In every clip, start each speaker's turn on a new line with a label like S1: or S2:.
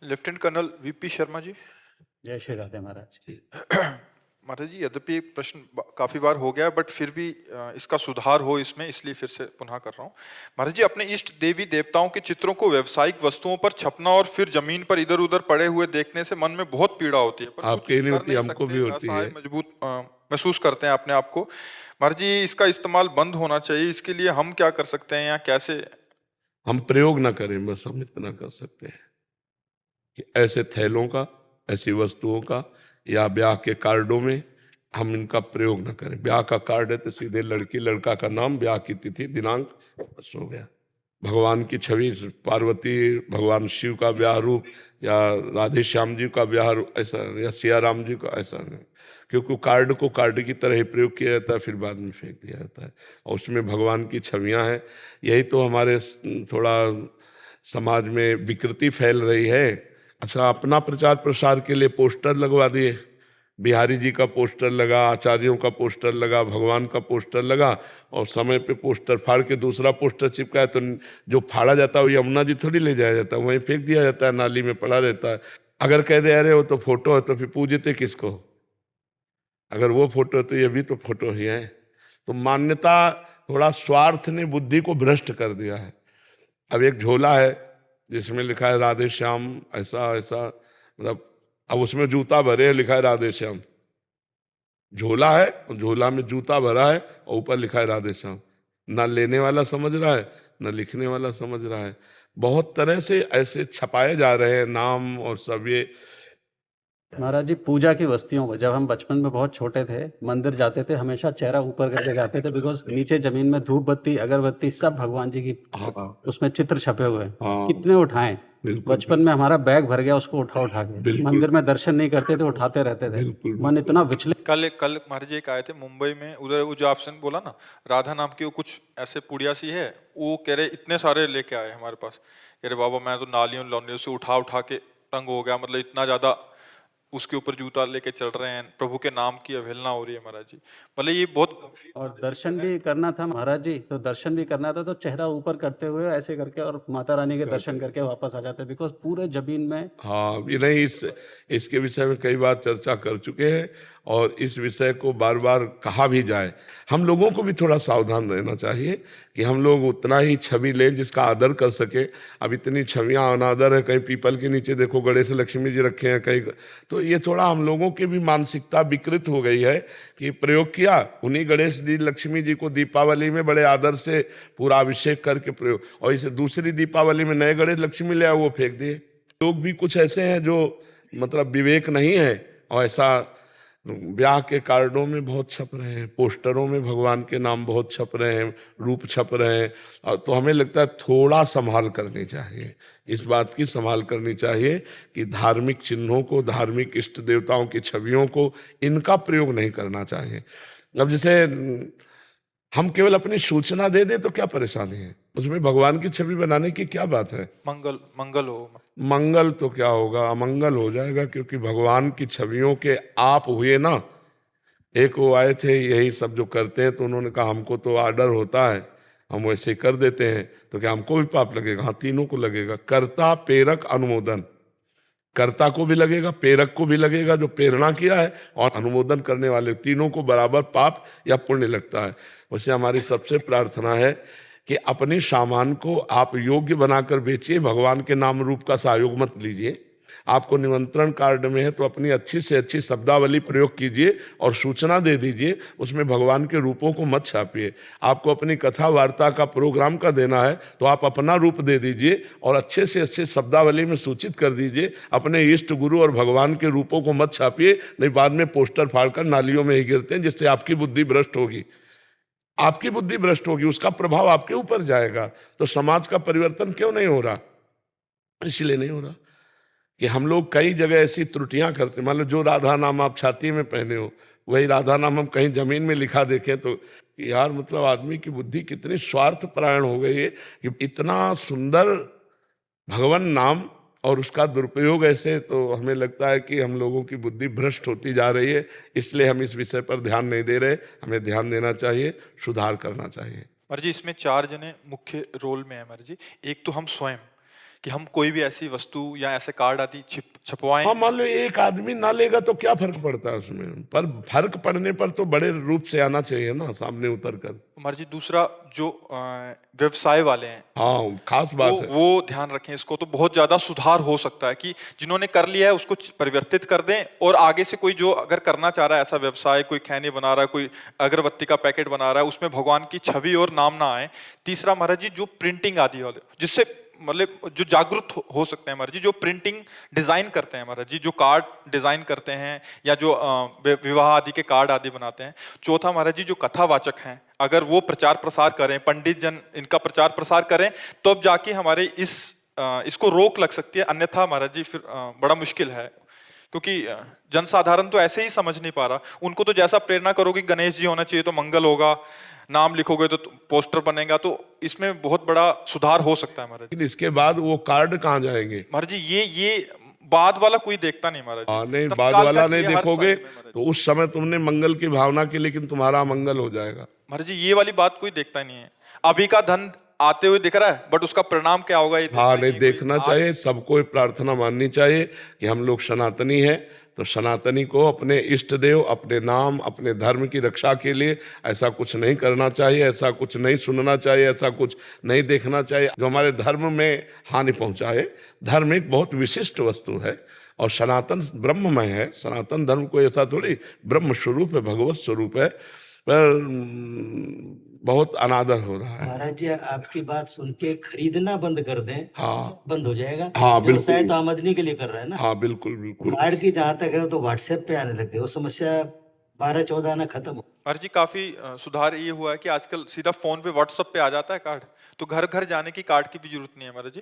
S1: Lieutenant colonel VP Sharma ji.
S2: जय श्री राधे महाराज।
S1: महाराज जी, यद्यपि प्रश्न काफी बार हो गया बट फिर भी इसका सुधार हो इसमें, इसलिए फिर से पुनः कर रहा हूँ। महाराज जी, अपने इष्ट देवी देवताओं के चित्रों को व्यावसायिक वस्तुओं पर छपना और फिर जमीन पर इधर उधर पड़े हुए देखने से मन में बहुत पीड़ा होती है, पर कुछ
S3: आपके नहीं
S1: कर
S3: होती,
S1: नहीं
S3: हमको
S1: सकते,
S3: भी होती
S1: असहाय
S3: है।
S1: मजबूत महसूस करते हैं अपने आप को। महाराज जी, इसका इस्तेमाल बंद होना चाहिए, इसके लिए हम क्या कर सकते हैं या कैसे?
S3: हम प्रयोग ना करें, बस हम इतना कर सकते हैं कि ऐसे थैलों का, ऐसी वस्तुओं का या ब्याह के कार्डों में हम इनका प्रयोग ना करें। ब्याह का कार्ड है तो सीधे लड़की लड़का का नाम, ब्याह की तिथि दिनांक, बस हो गया। भगवान की छवि, पार्वती भगवान शिव का ब्याह रूप या राधे श्याम जी का ब्याह रूप, ऐसा, या सिया राम जी का, ऐसा नहीं। क्योंकि कार्ड को कार्ड की तरह ही प्रयोग किया जाता है, फिर बाद में फेंक दिया जाता है, और उसमें भगवान की छवियां हैं। यही तो हमारे थोड़ा समाज में विकृति फैल रही है। अच्छा, अपना प्रचार प्रसार के लिए पोस्टर लगवा दिए, बिहारी जी का पोस्टर लगा, आचार्यों का पोस्टर लगा, भगवान का पोस्टर लगा, और समय पे पोस्टर फाड़ के दूसरा पोस्टर चिपकाया, तो जो फाड़ा जाता है वो यमुना जी थोड़ी ले जाया जाता है, वहीं फेंक दिया जाता है, नाली में पड़ा रहता है। अगर कह दे अरे वो तो फोटो है, तो फिर पूजते किसको? अगर वो फोटो है तो ये भी तो फोटो ही है। तो मान्यता, थोड़ा स्वार्थ ने बुद्धि को भ्रष्ट कर दिया है। अब एक झोला है जिसमें लिखा है राधे श्याम, ऐसा ऐसा, मतलब अब उसमें जूता भरे है, लिखा है राधे श्याम। झोला है और झोला में जूता भरा है और ऊपर लिखा है राधे श्याम। ना लेने वाला समझ रहा है, ना लिखने वाला समझ रहा है। बहुत तरह से ऐसे छपाए जा रहे हैं नाम और सब। ये
S2: महाराज जी, पूजा की वस्तुओं को जब हम बचपन में बहुत छोटे थे, मंदिर जाते थे, हमेशा चेहरा ऊपर करके जाते थे, बिकॉज नीचे जमीन में धूप बत्ती अगरबत्ती सब भगवान जी की उसमें चित्र छपे हुए हैं। कितने उठाएं, बचपन में हमारा बैग भर गया उसको उठा उठा के। मंदिर में दर्शन नहीं करते थे, उठाते रहते थे, मन इतना विचलित।
S1: कल महाराज जी एक आए थे मुंबई में, उधर वो जो आपने बोला ना, राधा नाम की वो कुछ ऐसे पुड़िया सी है, वो कह रहे इतने सारे लेके आए हमारे पास। कह रहे बाबा मैं तो नालियों लौनियों से उठा उठा के तंग हो गया, मतलब इतना ज्यादा उसके ऊपर जूता लेके चल रहे हैं, प्रभु के नाम की अवहेलना हो रही है महाराज जी। मतलब ये बहुत।
S2: और दर्शन भी करना था महाराज जी, तो दर्शन भी करना था तो चेहरा ऊपर करते हुए ऐसे करके और माता रानी के दर्शन करके वापस आ जाते, बिकॉज पूरे जमीन में।
S3: हाँ, ये नहीं, इसके विषय में कई बार चर्चा कर चुके हैं, और इस विषय को बार बार कहा भी जाए। हम लोगों को भी थोड़ा सावधान रहना चाहिए कि हम लोग उतना ही छवि लें जिसका आदर कर सके। अब इतनी छवियां अनादर है, कहीं पीपल के नीचे देखो गणेश लक्ष्मी जी रखे हैं कहीं, तो ये थोड़ा हम लोगों की भी मानसिकता विकृत हो गई है कि प्रयोग किया, उन्हीं गणेश जी लक्ष्मी जी को दीपावली में बड़े आदर से पूरा अभिषेक करके प्रयोग, और इसे दूसरी दीपावली में नए गणेश लक्ष्मी ले आए, वो फेंक दिए। लोग भी कुछ ऐसे हैं जो मतलब विवेक नहीं है, और ऐसा ब्याह के कार्डों में बहुत छप रहे हैं, पोस्टरों में भगवान के नाम बहुत छप रहे हैं, रूप छप रहे हैं। और तो हमें लगता है थोड़ा संभाल करनी चाहिए, इस बात की संभाल करनी चाहिए कि धार्मिक चिन्हों को, धार्मिक इष्ट देवताओं की छवियों को, इनका प्रयोग नहीं करना चाहिए। अब जैसे हम केवल अपनी सूचना दे दे तो क्या परेशानी है, उसमें भगवान की छवि बनाने की क्या बात है?
S1: मंगल मंगल हो।
S3: मंगल तो क्या होगा, अमंगल हो जाएगा, क्योंकि भगवान की छवियों के आप हुए ना। एक वो आए थे यही सब जो करते हैं, तो उन्होंने कहा हमको तो आर्डर होता है, हम वैसे कर देते हैं, तो क्या हमको भी पाप लगेगा? हाँ, तीनों को लगेगा। कर्ता, प्रेरक, अनुमोदन। कर्ता को भी लगेगा, प्रेरक को भी लगेगा जो प्रेरणा किया है, और अनुमोदन करने वाले, तीनों को बराबर पाप या पुण्य लगता है। वैसे हमारी सबसे प्रार्थना है कि अपने सामान को आप योग्य बनाकर बेचिए, भगवान के नाम रूप का सहयोग मत लीजिए। आपको निमंत्रण कार्ड में है तो अपनी अच्छी से अच्छी शब्दावली प्रयोग कीजिए और सूचना दे दीजिए, उसमें भगवान के रूपों को मत छापिए। आपको अपनी कथा वार्ता का प्रोग्राम का देना है तो आप अपना रूप दे दीजिए और अच्छे से अच्छे शब्दावली में सूचित कर दीजिए। अपने इष्ट गुरु और भगवान के रूपों को मत छापिए, नहीं बाद में पोस्टर फाड़कर नालियों में ही गिरते हैं, जिससे आपकी बुद्धि भ्रष्ट होगी। आपकी बुद्धि भ्रष्ट होगी, उसका प्रभाव आपके ऊपर जाएगा। तो समाज का परिवर्तन क्यों नहीं हो रहा? इसलिए नहीं हो रहा कि हम लोग कई जगह ऐसी त्रुटियां करते। मान लो जो राधा नाम आप छाती में पहने हो, वही राधा नाम हम कहीं जमीन में लिखा देखें तो यार, मतलब आदमी की बुद्धि कितनी स्वार्थ परायण हो गई है कि इतना सुंदर भगवान नाम और उसका दुरुपयोग ऐसे, तो हमें लगता है कि हम लोगों की बुद्धि भ्रष्ट होती जा रही है। इसलिए हम इस विषय पर ध्यान नहीं दे रहे, हमें ध्यान देना चाहिए, सुधार करना चाहिए।
S1: महाराज जी, इसमें 4 जने मुख्य रोल में है महाराज जी। एक तो हम स्वयं, कि हम कोई भी ऐसी वस्तु या ऐसे कार्ड आदि छपवाएं?
S3: हाँ, मान लो एक आदमी ना लेगा तो क्या फर्क पड़ता है उसमें, पर फर्क पड़ने पर तो बड़े रूप से आना चाहिए ना सामने उतर कर।
S1: कुमार जी, दूसरा जो व्यवसाय वाले हैं,
S3: हाँ, खास बात है।
S1: वो ध्यान रखें इसको, तो बहुत ज्यादा सुधार हो सकता है कि जिन्होंने कर लिया है उसको परिवर्तित कर दें, और आगे से कोई जो अगर करना चाह रहा है ऐसा व्यवसाय, कोई खैनी बना रहा है, कोई अगरबत्ती का पैकेट बना रहा है, उसमें भगवान की छवि और नाम ना आए। तीसरा महाराज जी, जो प्रिंटिंग आदि वाले, जिससे मतलब जो जागरूक हो सकते हैं महाराज जी, जो प्रिंटिंग डिजाइन करते हैं महाराज जी, जो कार्ड डिजाइन करते हैं या जो विवाह आदि के कार्ड आदि बनाते हैं। चौथा महाराज जी, जो कथावाचक हैं, अगर वो प्रचार प्रसार करें, पंडित जन इनका प्रचार प्रसार करें, तो अब जाके हमारे इसको रोक लग सकती है, अन्यथा महाराज जी फिर बड़ा मुश्किल है, क्योंकि जनसाधारण तो ऐसे ही समझ नहीं पा रहा। उनको तो जैसा प्रेरणा करोगे गणेश जी होना चाहिए तो मंगल होगा, नाम लिखोगे तो पोस्टर बनेगा, तो इसमें बहुत बड़ा सुधार हो सकता है महाराज।
S3: लेकिन इसके बाद वो कार्ड कहाँ जाएंगे?
S1: महाराज जी, ये बाद वाला कोई देखता नहीं महाराज जी।
S3: हाँ, नहीं, बाद
S1: तत्काल
S3: वाला
S1: का
S3: नहीं
S1: चाहिए हर
S3: देखोगे
S1: साइड में महाराज
S3: तो उस समय तुमने मंगल की भावना की, लेकिन तुम्हारा मंगल हो जाएगा।
S1: जी। महाराज जी, ये वाली बात कोई देखता नहीं है। अभी का धन आते हुए दिख रहा है, बट उसका परिणाम क्या होगा ये देखता
S3: हाँ,
S1: ही
S3: नहीं,
S1: है कोई।
S3: देखना चाहिए। सबको ये प्रार्थना माननी चाहिए कि हम लोग सनातनी हैं, तो सनातनी को अपने इष्ट देव, अपने नाम, अपने धर्म की रक्षा के लिए ऐसा कुछ नहीं करना चाहिए, ऐसा कुछ नहीं सुनना चाहिए, ऐसा कुछ नहीं देखना चाहिए जो हमारे धर्म में हानि पहुंचाए। धर्म एक बहुत विशिष्ट वस्तु है और सनातन ब्रह्ममय है। सनातन धर्म को ऐसा थोड़ी ब्रह्म स्वरूप है, भगवत स्वरूप है, पर बहुत अनादर हो रहा है।
S4: महाराज जी, आपकी बात सुन के खरीदना बंद कर दें,
S3: हाँ,
S4: बंद हो जाएगा।
S3: हाँ,
S4: व्यवसाय
S3: बिल्कुल।
S4: तो आमदनी के लिए कर रहे हैं ना।
S3: हाँ, बिल्कुल बिल्कुल।
S4: कार्ड की जहां तक है तो व्हाट्सएप पे आने लग गए, वो समस्या 12-14 आना खत्म हो।
S1: महाराज जी, काफी सुधार ये हुआ है कि आजकल सीधा फोन पे व्हाट्सएप पे आ जाता है कार्ड, तो घर घर जाने की कार्ड की भी जरूरत नहीं है महाराज जी।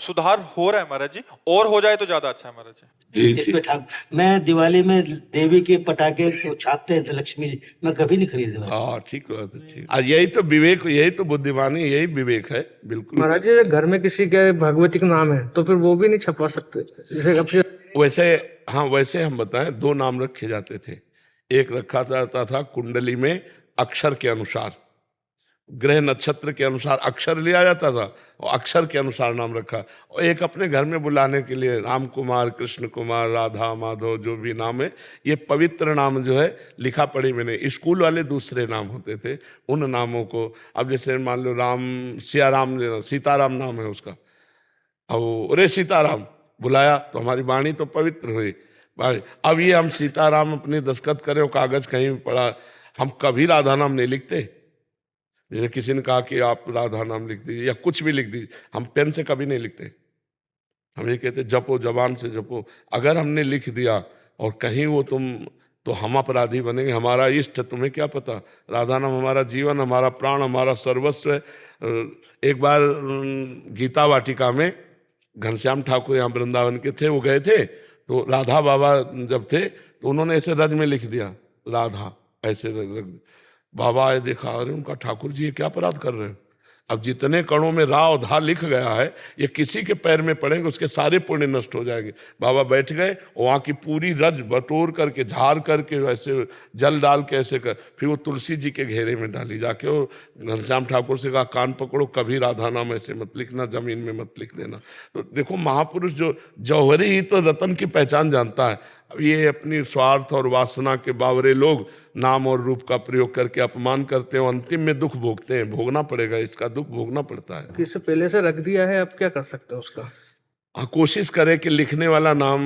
S1: सुधार हो रहा है महाराज जी, और हो जाए तो ज्यादा अच्छा है महाराज जी।
S3: जी,
S4: जिस
S3: जी।
S4: पे मैं दिवाली में देवी के पटाखे को छापते हैं, लक्ष्मी जी, मैं कभी नहीं खरीदूंगा।
S3: हाँ, ठीक बात है, ठीक। यही तो विवेक, यही तो बुद्धिमानी, यही विवेक है। बिल्कुल।
S5: महाराज जी, अगर घर में किसी के भगवती का नाम है तो फिर वो भी नहीं छपवा सकते, जैसे अब
S3: वैसे, हाँ, वैसे हम बताएं, दो नाम रखे जाते थे। एक रखा जाता था कुंडली में अक्षर के अनुसार, ग्रह नक्षत्र के अनुसार अक्षर लिया जाता था और अक्षर के अनुसार नाम रखा। और एक अपने घर में बुलाने के लिए राम कुमार, कृष्ण कुमार, राधा माधव, जो भी नाम है, ये पवित्र नाम जो है लिखा पढ़ी मैंने। स्कूल वाले दूसरे नाम होते थे, उन नामों को, अब जैसे मान लो राम, सियाराम, सीताराम नाम है उसका, अब अरे सीताराम बुलाया तो हमारी वाणी तो पवित्र हुई। अब ये हम सीताराम अपनी दस्तखत करें और कागज कहीं भी पड़ा, हम कभी राधा नाम नहीं लिखते। जैसे किसी ने कहा कि आप राधा नाम लिख दीजिए या कुछ भी लिख दीजिए, हम पेन से कभी नहीं लिखते। हम ये कहते जपो, जबान से जपो। अगर हमने लिख दिया और कहीं वो तुम, तो हम अपराधी बनेंगे। हमारा इष्ट, तुम्हें क्या पता, राधा नाम हमारा जीवन, हमारा प्राण, हमारा सर्वस्व है। एक बार गीता वाटिका में घनश्याम ठाकुर यहाँ वृंदावन के थे, वो गए थे, तो राधा बाबा जब थे तो उन्होंने ऐसे रज में लिख दिया राधा, ऐसे रज। बाबा आए, देखा, अरे उनका, ठाकुर जी ये क्या अपराध कर रहे हैं। अब जितने कणों में रा और धा लिख गया है, ये किसी के पैर में पड़ेंगे उसके सारे पुण्य नष्ट हो जाएंगे। बाबा बैठ गए और वहाँ की पूरी रज बटोर करके, झाड़ करके, वैसे जल डाल के ऐसे कर, फिर वो तुलसी जी के घेरे में डाली जाके, और घनश्याम ठाकुर से कहा कान पकड़ो, कभी राधा नाम ऐसे मत लिखना, जमीन में मत लिख देना। तो देखो, महापुरुष जो जौहरी ही तो रतन की पहचान जानता है। अब ये अपनी स्वार्थ और वासना के बावरे लोग नाम और रूप का प्रयोग करके अपमान करते हैं, अंतिम में दुख भोगते हैं। भोगना पड़ेगा, इसका दुख भोगना पड़ता है।
S5: किसी पहले से रख दिया है, अब क्या कर सकते हैं उसका?
S3: हाँ, कोशिश करें कि लिखने वाला नाम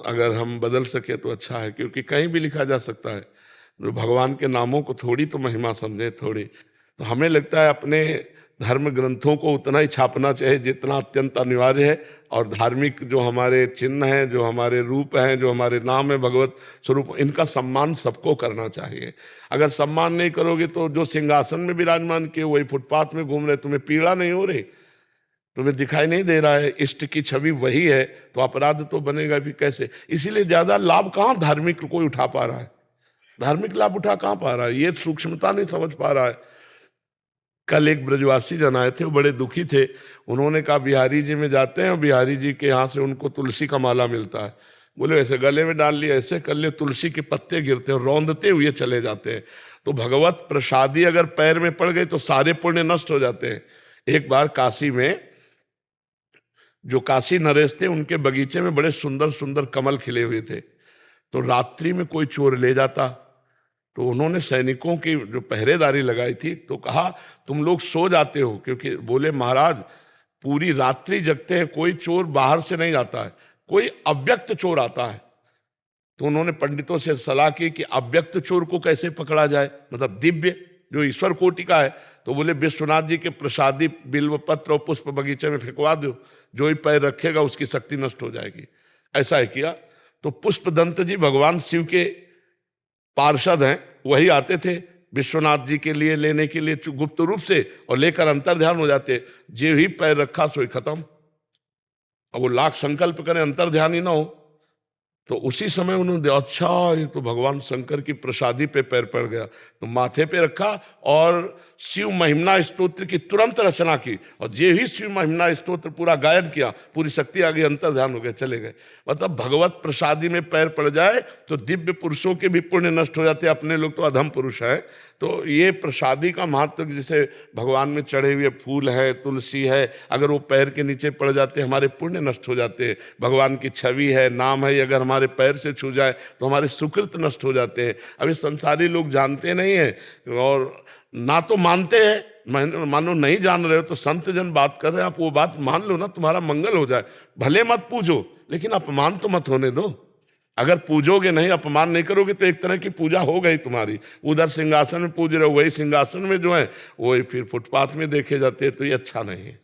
S3: अगर हम बदल सके तो अच्छा है, क्योंकि कहीं भी लिखा जा सकता है। जो भगवान के नामों को थोड़ी तो महिमा समझे, थोड़ी तो हमें लगता है अपने धर्म ग्रंथों को उतना ही छापना चाहिए जितना अत्यंत अनिवार्य है। और धार्मिक जो हमारे चिन्ह हैं, जो हमारे रूप हैं, जो हमारे नाम है भगवत स्वरूप, इनका सम्मान सबको करना चाहिए। अगर सम्मान नहीं करोगे तो जो सिंहासन में विराजमान किए वही फुटपाथ में घूम रहे, तुम्हें पीड़ा नहीं हो रही, तुम्हें दिखाई नहीं दे रहा है, इष्ट की छवि वही है, तो अपराध तो बनेगा भी कैसे। इसीलिए ज्यादा लाभ कहाँ धार्मिक कोई उठा पा रहा है, धार्मिक लाभ उठा कहाँ पा रहा है, ये सूक्ष्मता नहीं समझ पा रहा है। कल एक ब्रजवासी जन आए थे, वो बड़े दुखी थे। उन्होंने कहा बिहारी जी में जाते हैं और बिहारी जी के यहाँ से उनको तुलसी का माला मिलता है। बोले ऐसे गले में डाल लिया, ऐसे कर लिए, तुलसी के पत्ते गिरते हैं, रौंदते हुए चले जाते हैं। तो भगवत प्रसादी अगर पैर में पड़ गई तो सारे पुण्य नष्ट हो जाते हैं। एक बार काशी में जो काशी नरेश थे उनके बगीचे में बड़े सुंदर सुंदर कमल खिले हुए थे। तो रात्रि में कोई चोर ले जाता तो उन्होंने सैनिकों की जो पहरेदारी लगाई थी तो कहा तुम लोग सो जाते हो, क्योंकि बोले महाराज पूरी रात्रि जगते हैं, कोई चोर बाहर से नहीं आता है, कोई अव्यक्त चोर आता है। तो उन्होंने पंडितों से सलाह की कि अव्यक्त चोर को कैसे पकड़ा जाए, मतलब दिव्य जो ईश्वर कोटि का है। तो बोले विश्वनाथ जी के प्रसादी बिल्व पत्र और पुष्प बगीचे में फेंकवा दो, जो ही पैर रखेगा उसकी शक्ति नष्ट हो जाएगी। ऐसा ही किया। तो पुष्पदंत जी भगवान शिव के पार्षद हैं, वही आते थे विश्वनाथ जी के लिए लेने के लिए गुप्त रूप से, और लेकर अंतर ध्यान हो जाते, जो ही पैर रखा सोई खत्म। अब वो लाख संकल्प करें अंतर ध्यान ही ना हो। तो उसी समय उन्होंने अच्छा ये तो भगवान शंकर की प्रसादी पे पैर पड़ गया, तो माथे पे रखा और शिव महिमना स्तोत्र की तुरंत रचना की, और जे ही शिव महिमना स्तोत्र पूरा गायन किया, पूरी शक्ति आ गई, अंतर ध्यान हो गए, चले गए। मतलब भगवत प्रसादी में पैर पड़ जाए तो दिव्य पुरुषों के भी पुण्य नष्ट हो जाते, अपने लोग तो अधम पुरुष हैं। तो ये प्रसादी का महत्व, जैसे भगवान में चढ़े हुए फूल है, तुलसी है, अगर वो पैर के नीचे पड़ जाते हमारे पुण्य नष्ट हो जाते हैं। भगवान की छवि है, नाम है, अगर हमारे पैर से छू जाए तो हमारे सुकृत नष्ट हो जाते हैं। अभी संसारी लोग जानते नहीं हैं और ना तो मानते हैं, मानो नहीं जान रहे हो तो संत जन बात कर रहे हैं, आप वो बात मान लो ना, तुम्हारा मंगल हो जाए। भले मत पूजो लेकिन अपमान तो मत होने दो। अगर पूजोगे नहीं, अपमान नहीं करोगे तो एक तरह की पूजा हो गई तुम्हारी। उधर सिंहासन में पूज रहे हो, वही सिंहासन में जो है वही फिर फुटपाथ में देखे जाते हैं, तो ये अच्छा नहीं है।